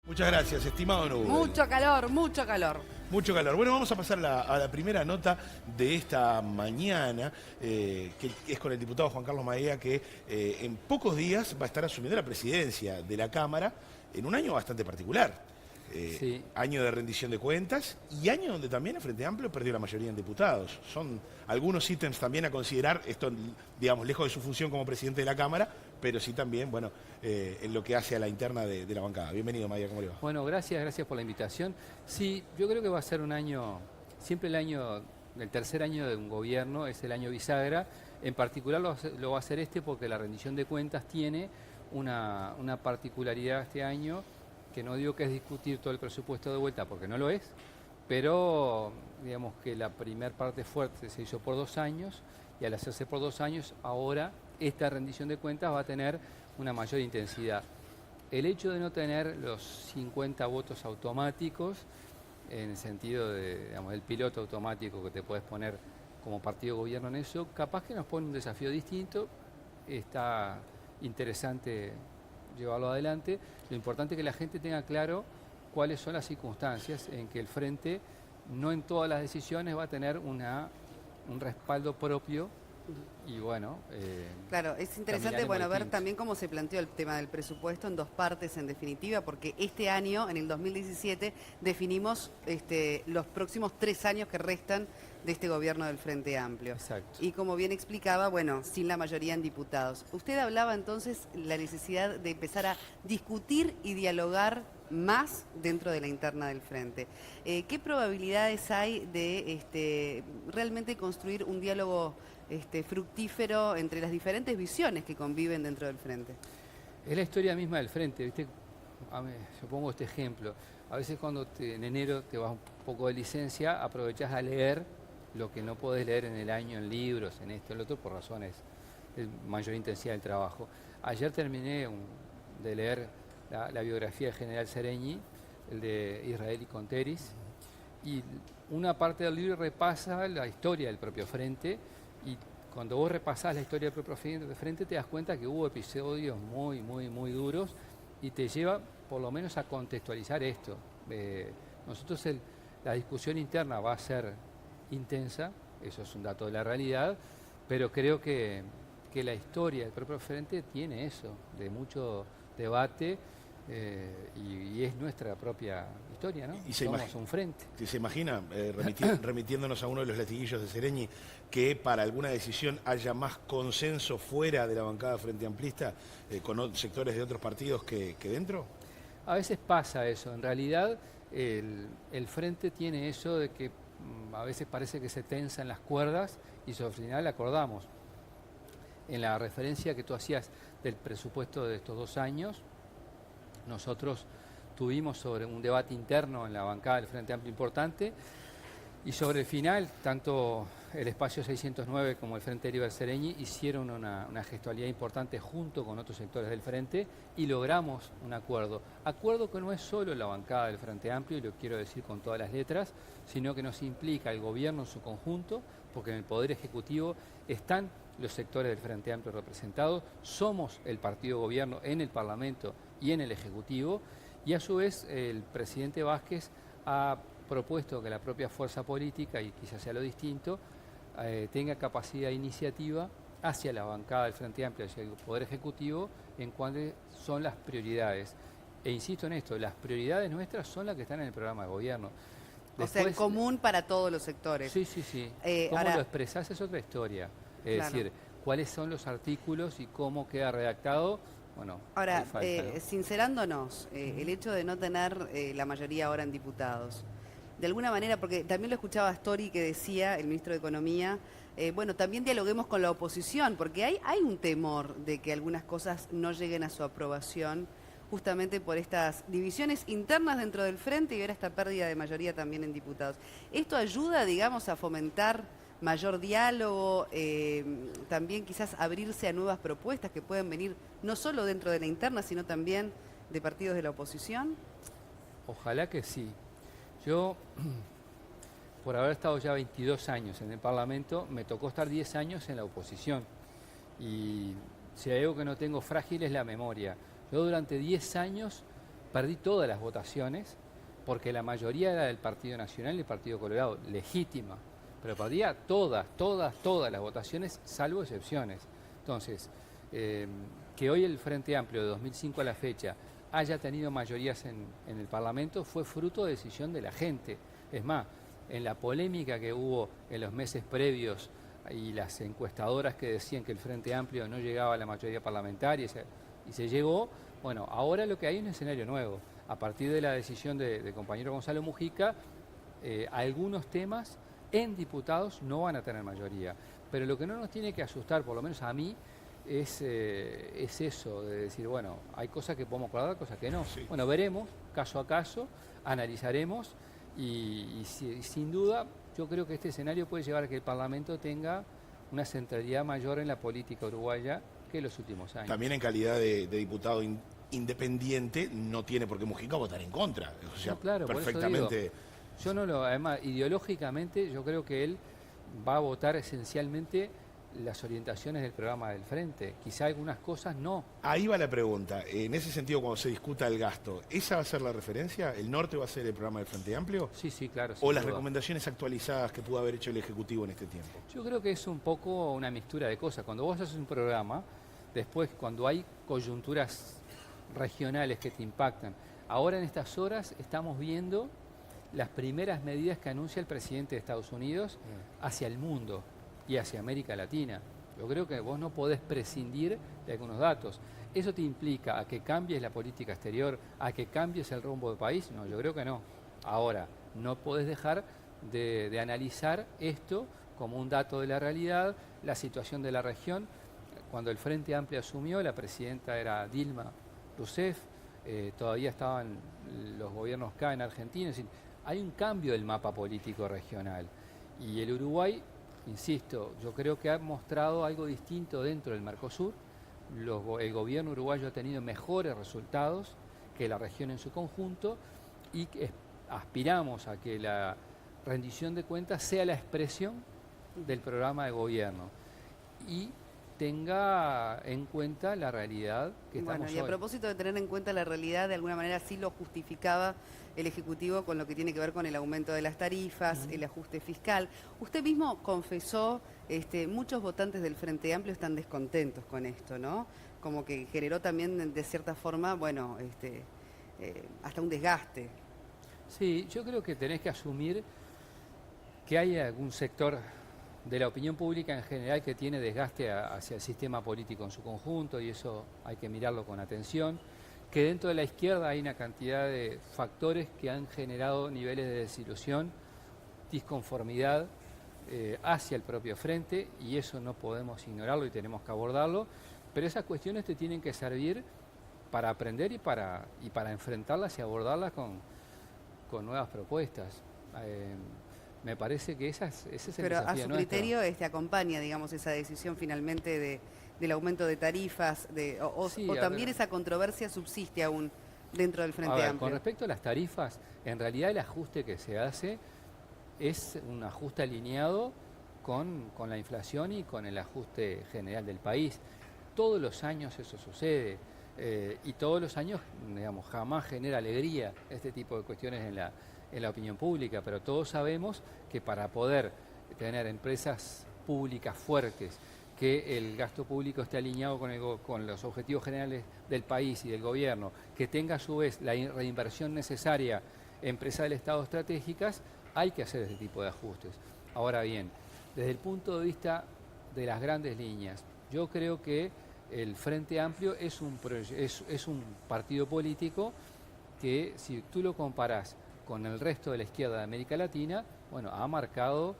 Muchas gracias, estimado Nubel. Mucho calor, mucho calor. Mucho calor. Bueno, vamos a pasar a la primera nota de esta mañana, que es con el diputado Juan Carlos Maía, que en pocos días va a estar asumiendo la presidencia de la Cámara en un año bastante particular. Sí. Año de rendición de cuentas y año donde también el Frente Amplio perdió la mayoría en diputados. Son algunos ítems también a considerar, esto, digamos, lejos de su función como presidente de la Cámara, pero sí también, bueno, en lo que hace a la interna de la bancada. Bienvenido, Maía, ¿cómo le va? Bueno, gracias por la invitación. Sí, yo creo que va a ser un año, siempre el tercer año de un gobierno es el año bisagra. En particular lo va a hacer este porque la rendición de cuentas tiene una particularidad este año, que no digo que es discutir todo el presupuesto de vuelta, porque no lo es, pero digamos que la primer parte fuerte se hizo por 2 años, y al hacerse por 2 años, ahora esta rendición de cuentas va a tener una mayor intensidad. El hecho de no tener los 50 votos automáticos, en el sentido de, digamos, del piloto automático que te puedes poner como partido de gobierno en eso, capaz que nos pone un desafío distinto. Está interesante llevarlo adelante. Lo importante es que la gente tenga claro cuáles son las circunstancias en que el Frente no en todas las decisiones va a tener un respaldo propio. Y bueno, Claro, es interesante ver también cómo se planteó el tema del presupuesto en 2 partes en definitiva, porque este año, en el 2017, definimos los próximos 3 años que restan de este gobierno del Frente Amplio. Exacto. Y como bien explicaba, bueno, sin la mayoría en diputados. Usted hablaba entonces la necesidad de empezar a discutir y dialogar más dentro de la interna del Frente. ¿Qué probabilidades hay de realmente construir un diálogo fructífero entre las diferentes visiones que conviven dentro del Frente? Es la historia misma del Frente, ¿viste? Yo pongo este ejemplo. A veces cuando en enero te vas un poco de licencia, aprovechás a leer lo que no podés leer en el año en libros, en esto, en lo otro, por razones de mayor intensidad del trabajo. Ayer terminé de leer la biografía de General Sereñi, el de Israel y Conteris, y una parte del libro repasa la historia del propio Frente, y cuando vos repasás la historia del propio Frente te das cuenta que hubo episodios muy duros, y te lleva por lo menos a contextualizar esto. Nosotros la discusión interna va a ser intensa, eso es un dato de la realidad, pero creo que la historia del propio Frente tiene eso, de mucho debate, y es nuestra propia historia, ¿no? Y somos un frente. ¿Se imagina, remitiéndonos a uno de los latiguillos de Sereñi, que para alguna decisión haya más consenso fuera de la bancada frente amplista con sectores de otros partidos que dentro? A veces pasa eso. En realidad, el Frente tiene eso de que a veces parece que se tensan las cuerdas y sobre el final acordamos. En la referencia que tú hacías del presupuesto de estos 2 años, nosotros tuvimos sobre un debate interno en la bancada del Frente Amplio importante, y sobre el final, tanto el Espacio 609 como el Frente Liber Sereñi hicieron una gestualidad importante junto con otros sectores del Frente y logramos un acuerdo. Acuerdo que no es solo la bancada del Frente Amplio, y lo quiero decir con todas las letras, sino que nos implica el gobierno en su conjunto, porque en el Poder Ejecutivo están los sectores del Frente Amplio representados, somos el partido gobierno en el Parlamento y en el Ejecutivo, y a su vez el presidente Vázquez ha propuesto que la propia fuerza política, y quizás sea lo distinto, tenga capacidad de iniciativa hacia la bancada del Frente Amplio, hacia el Poder Ejecutivo, en cuáles son las prioridades. E insisto en esto, las prioridades nuestras son las que están en el programa de gobierno. Después, o sea, en común para todos los sectores. Sí. ¿Cómo lo expresás es otra historia? Es decir, cuáles son los artículos y cómo queda redactado. Bueno, ahora, sincerándonos, el hecho de no tener la mayoría ahora en diputados, de alguna manera, porque también lo escuchaba Astori que decía, el ministro de Economía, bueno, también dialoguemos con la oposición, porque hay un temor de que algunas cosas no lleguen a su aprobación, justamente por estas divisiones internas dentro del Frente y ver esta pérdida de mayoría también en diputados. ¿Esto ayuda, digamos, a fomentar mayor diálogo, también quizás abrirse a nuevas propuestas que pueden venir no solo dentro de la interna, sino también de partidos de la oposición? Ojalá que sí. Yo, por haber estado ya 22 años en el Parlamento, me tocó estar 10 años en la oposición. Y si hay algo que no tengo frágil es la memoria. Yo durante 10 años perdí todas las votaciones porque la mayoría era del Partido Nacional y el Partido Colorado, legítima, pero perdía todas las votaciones, salvo excepciones. Entonces, que hoy el Frente Amplio de 2005 a la fecha haya tenido mayorías en el Parlamento fue fruto de decisión de la gente. Es más, en la polémica que hubo en los meses previos y las encuestadoras que decían que el Frente Amplio no llegaba a la mayoría parlamentaria y se llegó, bueno, ahora lo que hay es un escenario nuevo. A partir de la decisión del compañero Gonzalo Mujica, algunos temas en diputados no van a tener mayoría. Pero lo que no nos tiene que asustar, por lo menos a mí, es eso, de decir, bueno, hay cosas que podemos acordar, cosas que no. Sí. Bueno, veremos, caso a caso, analizaremos y sin duda yo creo que este escenario puede llevar a que el Parlamento tenga una centralidad mayor en la política uruguaya que en los últimos años. También en calidad de diputado independiente no tiene por qué Mujica votar en contra. O sea, No, claro, perfectamente. por eso digo, yo no lo, además, ideológicamente yo creo que él va a votar esencialmente las orientaciones del programa del Frente. Quizá algunas cosas no. Ahí va la pregunta. En ese sentido, cuando se discuta el gasto, ¿esa va a ser la referencia? ¿El norte va a ser el programa del Frente Amplio? Sí, sí, claro. ¿O sin las duda. recomendaciones actualizadas que pudo haber hecho el Ejecutivo en este tiempo? Yo creo que es un poco una mixtura de cosas. Cuando vos haces un programa, después cuando hay coyunturas regionales que te impactan, ahora en estas horas estamos viendo las primeras medidas que anuncia el presidente de Estados Unidos hacia el mundo y hacia América Latina. Yo creo que vos no podés prescindir de algunos datos. ¿Eso te implica a que cambies la política exterior, a que cambies el rumbo del país? No, yo creo que no. Ahora, no podés dejar de analizar esto como un dato de la realidad, la situación de la región. Cuando el Frente Amplio asumió, la presidenta era Dilma Rousseff, todavía estaban los gobiernos acá en Argentina. Es decir, hay un cambio del mapa político regional. Y el Uruguay, insisto, yo creo que ha mostrado algo distinto dentro del Mercosur. El gobierno uruguayo ha tenido mejores resultados que la región en su conjunto y aspiramos a que la rendición de cuentas sea la expresión del programa de gobierno y tenga en cuenta la realidad que estamos Bueno, y a hoy. propósito de tener en cuenta la realidad, de alguna manera sí lo justificaba el Ejecutivo con lo que tiene que ver con el aumento de las tarifas, el ajuste fiscal. Usted mismo confesó, muchos votantes del Frente Amplio están descontentos con esto, ¿no? Como que generó también, de cierta forma, bueno, hasta un desgaste. Sí, yo creo que tenés que asumir que hay algún sector de la opinión pública en general que tiene desgaste hacia el sistema político en su conjunto y eso hay que mirarlo con atención, que dentro de la izquierda hay una cantidad de factores que han generado niveles de desilusión, disconformidad hacia el propio frente y eso no podemos ignorarlo y tenemos que abordarlo, pero esas cuestiones te tienen que servir para aprender y para enfrentarlas y abordarlas con nuevas propuestas. Me parece que ese es el Pero a desafío su nuestro. criterio acompaña, digamos, esa decisión finalmente del aumento de tarifas, Sí, o a también ver. esa controversia subsiste aún dentro del A Frente ver, Amplio. con respecto a las tarifas, en realidad el ajuste que se hace es un ajuste alineado con la inflación y con el ajuste general del país. Todos los años eso sucede y todos los años, digamos, jamás genera alegría este tipo de cuestiones en la opinión pública, pero todos sabemos que para poder tener empresas públicas fuertes, que el gasto público esté alineado con los objetivos generales del país y del gobierno, que tenga a su vez la reinversión necesaria en empresas del Estado estratégicas, hay que hacer ese tipo de ajustes. Ahora bien, desde el punto de vista de las grandes líneas, yo creo que el Frente Amplio es un partido político que, si tú lo comparás con el resto de la izquierda de América Latina, bueno, ha marcado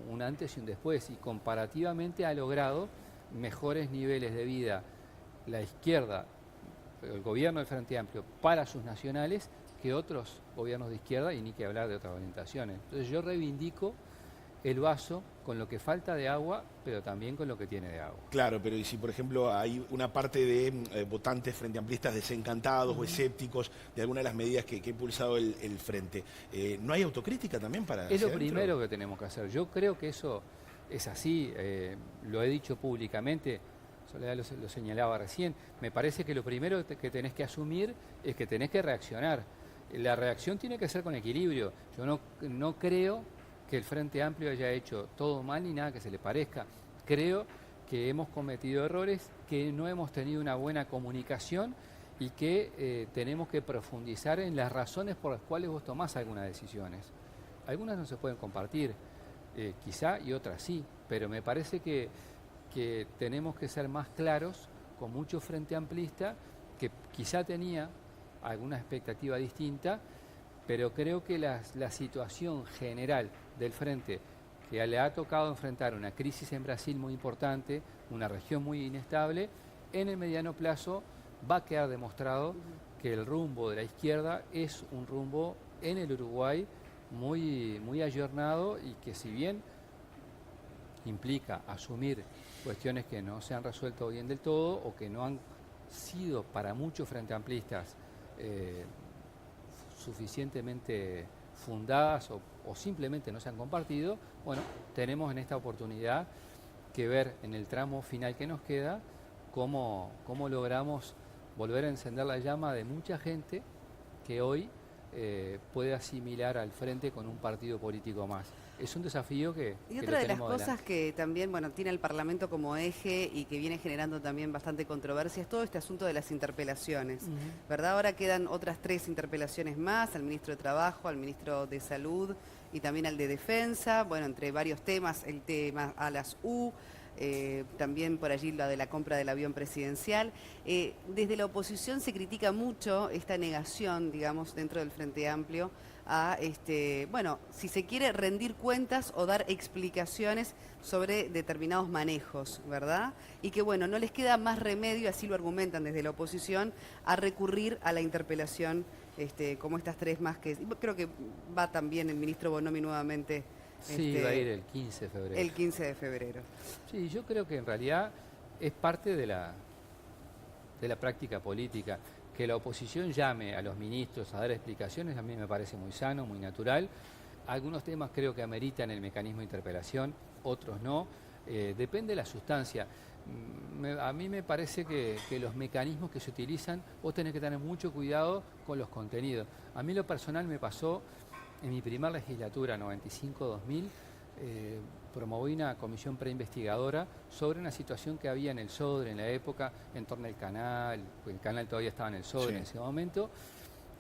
un antes y un después y comparativamente ha logrado mejores niveles de vida la izquierda, el gobierno del Frente Amplio para sus nacionales que otros gobiernos de izquierda y ni que hablar de otras orientaciones. Entonces yo reivindico el vaso con lo que falta de agua, pero también con lo que tiene de agua. Claro, pero y si por ejemplo hay una parte de votantes frente amplistas desencantados o escépticos de alguna de las medidas que ha impulsado el Frente, ¿no hay autocrítica también para Es lo hacia adentro? primero que tenemos que hacer. Yo creo que eso es así, lo he dicho públicamente. O Soledad lo señalaba recién. Me parece que lo primero que tenés que asumir es que tenés que reaccionar. La reacción tiene que ser con equilibrio. Yo no creo que el Frente Amplio haya hecho todo mal ni nada que se le parezca. Creo que hemos cometido errores, que no hemos tenido una buena comunicación y que tenemos que profundizar en las razones por las cuales vos tomás algunas decisiones. Algunas no se pueden compartir, quizá, y otras sí, pero me parece que tenemos que ser más claros con mucho Frente Amplista que quizá tenía alguna expectativa distinta, pero creo que la situación general del Frente, que le ha tocado enfrentar una crisis en Brasil muy importante, una región muy inestable, en el mediano plazo va a quedar demostrado que el rumbo de la izquierda es un rumbo en el Uruguay muy ayornado y que, si bien implica asumir cuestiones que no se han resuelto bien del todo o que no han sido para muchos frente amplistas suficientemente fundadas o simplemente no se han compartido, bueno, tenemos en esta oportunidad que ver en el tramo final que nos queda cómo logramos volver a encender la llama de mucha gente que hoy puede asimilar al Frente con un partido político más. Es un desafío que Y otra de las cosas adelante. que también, bueno, tiene el Parlamento como eje y que viene generando también bastante controversia es todo este asunto de las interpelaciones, ¿verdad? Ahora quedan otras 3 interpelaciones más, al ministro de Trabajo, al ministro de Salud y también al de Defensa, bueno, entre varios temas, el tema a las U, también por allí la de la compra del avión presidencial. Desde la oposición se critica mucho esta negación, digamos, dentro del Frente Amplio a, bueno, si se quiere rendir cuentas o dar explicaciones sobre determinados manejos, ¿verdad? Y que, bueno, no les queda más remedio, así lo argumentan desde la oposición, a recurrir a la interpelación, como estas 3 más que... Creo que va también el ministro Bonomi nuevamente. Sí, va a ir el 15 de febrero. El 15 de febrero. Sí, yo creo que en realidad es parte de la práctica política. Que la oposición llame a los ministros a dar explicaciones a mí me parece muy sano, muy natural. Algunos temas creo que ameritan el mecanismo de interpelación, otros no. Depende de la sustancia. A mí me parece que los mecanismos que se utilizan, vos tenés que tener mucho cuidado con los contenidos. A mí lo personal me pasó en mi primera legislatura, 95-2000, promoví una comisión preinvestigadora sobre una situación que había en el Sodre en la época, en torno al canal, el canal todavía estaba en el Sodre en ese momento.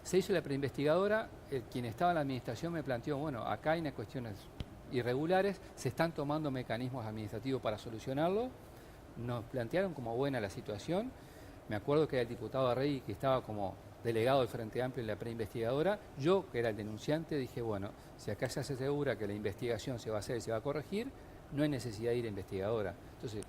Se hizo la preinvestigadora, quien estaba en la administración me planteó, bueno, acá hay unas cuestiones irregulares, se están tomando mecanismos administrativos para solucionarlo, nos plantearon como buena la situación, me acuerdo que era el diputado Arrey que estaba como delegado del Frente Amplio en la preinvestigadora, yo, que era el denunciante, dije, bueno, si acá ya se asegura que la investigación se va a hacer y se va a corregir, no hay necesidad de ir a investigadora. Entonces,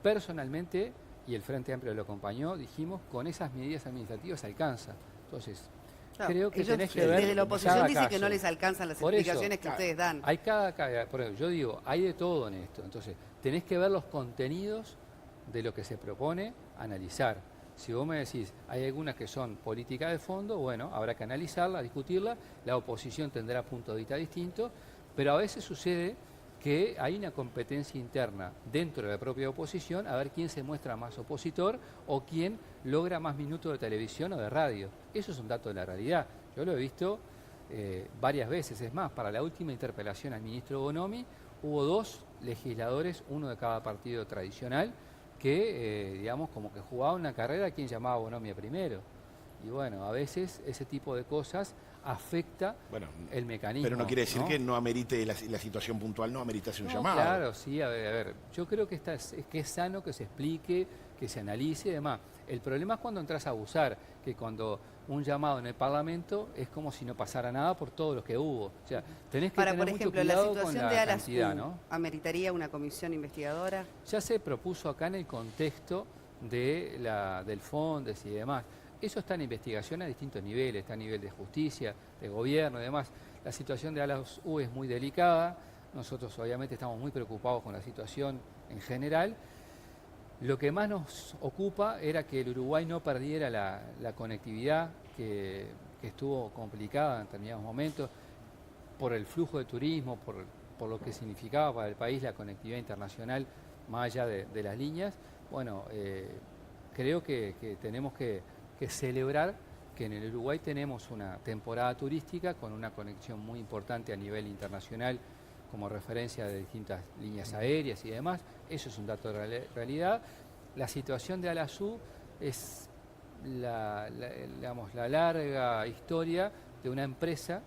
personalmente, y el Frente Amplio lo acompañó, dijimos, con esas medidas administrativas alcanza. Entonces, claro, creo que ellos, tenés que ver desde la oposición cada dice que caso. no les alcanzan las Por eso, explicaciones que ustedes dan. Hay por ejemplo, yo digo, hay de todo en esto. Entonces, tenés que ver los contenidos de lo que se propone, analizar. Si vos me decís, hay algunas que son políticas de fondo, bueno, habrá que analizarla, discutirla, la oposición tendrá puntos de vista distintos, pero a veces sucede que hay una competencia interna dentro de la propia oposición a ver quién se muestra más opositor o quién logra más minutos de televisión o de radio. Eso es un dato de la realidad. Yo lo he visto varias veces. Es más, para la última interpelación al ministro Bonomi hubo 2 legisladores, uno de cada partido tradicional, que, digamos, como que jugaba una carrera a quien llamaba Bonomi primero. Y bueno, a veces ese tipo de cosas afecta el mecanismo. Pero no quiere decir que no amerite la situación puntual, no amerita hacer un llamado. Claro, sí, a ver, yo creo que es sano que se explique, que se analice y demás. El problema es cuando entras a abusar, que cuando un llamado en el Parlamento es como si no pasara nada por todo lo que hubo. O sea, tenés que Para, tener por mucho ejemplo, la cuidado con situación la de Alas cantidad, U, ¿no? ¿ameritaría una comisión investigadora? Ya se propuso acá en el contexto del Fondes y demás. Eso está en investigación a distintos niveles, está a nivel de justicia, de gobierno y demás. La situación de Alas U es muy delicada, nosotros obviamente estamos muy preocupados con la situación en general. Lo que más nos ocupa era que el Uruguay no perdiera la conectividad que estuvo complicada en determinados momentos por el flujo de turismo, por lo que significaba para el país la conectividad internacional más allá de las líneas, bueno, creo que tenemos que celebrar que en el Uruguay tenemos una temporada turística con una conexión muy importante a nivel internacional como referencia de distintas líneas aéreas y demás. Eso es un dato de realidad. La situación de Alasú es digamos, la larga historia de una empresa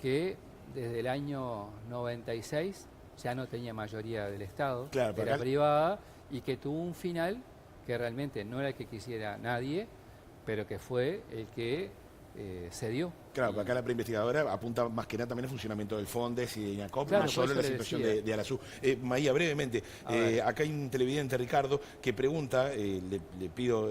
que desde el año 96 ya no tenía mayoría del Estado, Claro, era privada, y que tuvo un final que realmente no era el que quisiera nadie, pero que fue el que se dio. Claro, porque acá la preinvestigadora apunta más que nada también al funcionamiento del Fondes y de INACOP, Claro, no solo por la eso le situación decía. de Alasú. Maía, brevemente, acá hay un televidente, Ricardo, que pregunta, le pido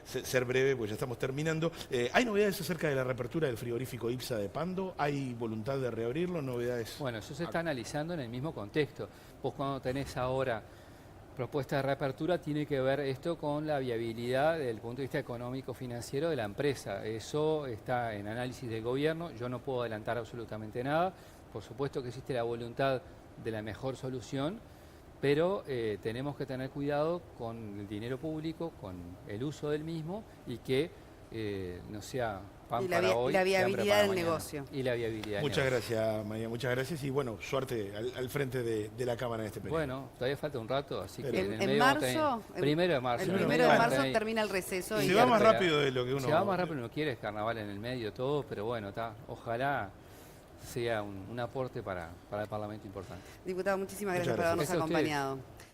ser breve, porque ya estamos terminando. ¿Hay novedades acerca de la reapertura del frigorífico IPSA de Pando? ¿Hay voluntad de reabrirlo? ¿Novedades? Bueno, eso se está analizando en el mismo contexto. Vos cuando tenés ahora propuesta de reapertura tiene que ver esto con la viabilidad desde el punto de vista económico-financiero de la empresa. Eso está en análisis del gobierno, yo no puedo adelantar absolutamente nada. Por supuesto que existe la voluntad de la mejor solución, pero tenemos que tener cuidado con el dinero público, con el uso del mismo y que no sea pan Y para hoy, la hambre viabilidad para del mañana. negocio. Y la viabilidad del Muchas negocio. gracias, María, muchas gracias y bueno, suerte al frente de la Cámara en este periodo. Bueno, todavía falta un rato, así que Pero- en el En medio vamos a tener- marzo, primero de marzo. el en el 1 medio de vamos a marzo tener- termina el receso. Se y va más cartera. rápido de lo que uno... Se va más rápido, no quiere carnaval en el medio, todo, pero bueno, ojalá sea un aporte para el Parlamento importante. Diputado, muchísimas Muchas gracias por habernos gracias. Gracias a ustedes. acompañado.